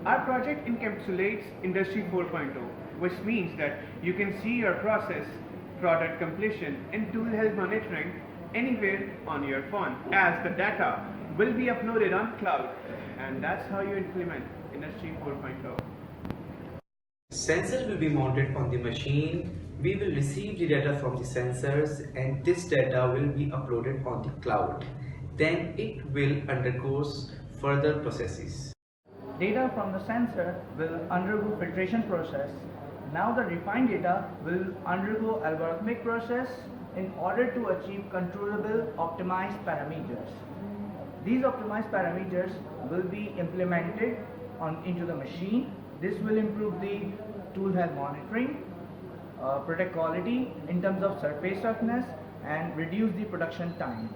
Our project encapsulates Industry 4.0, which means that you can see your process, product completion, and tool health monitoring anywhere on your phone, as the data will be uploaded on cloud, and that's how you implement Industry 4.0. Sensors will be mounted on the machine. We will receive the data from the sensors and this data will be uploaded on the cloud. Then it will undergo further processes. Data from the sensor will undergo filtration process. Now the refined data will undergo algorithmic process in order to achieve controllable optimized parameters. These optimized parameters will be implemented into the machine. This will improve the tool health monitoring, protect quality in terms of surface roughness, and reduce the production time.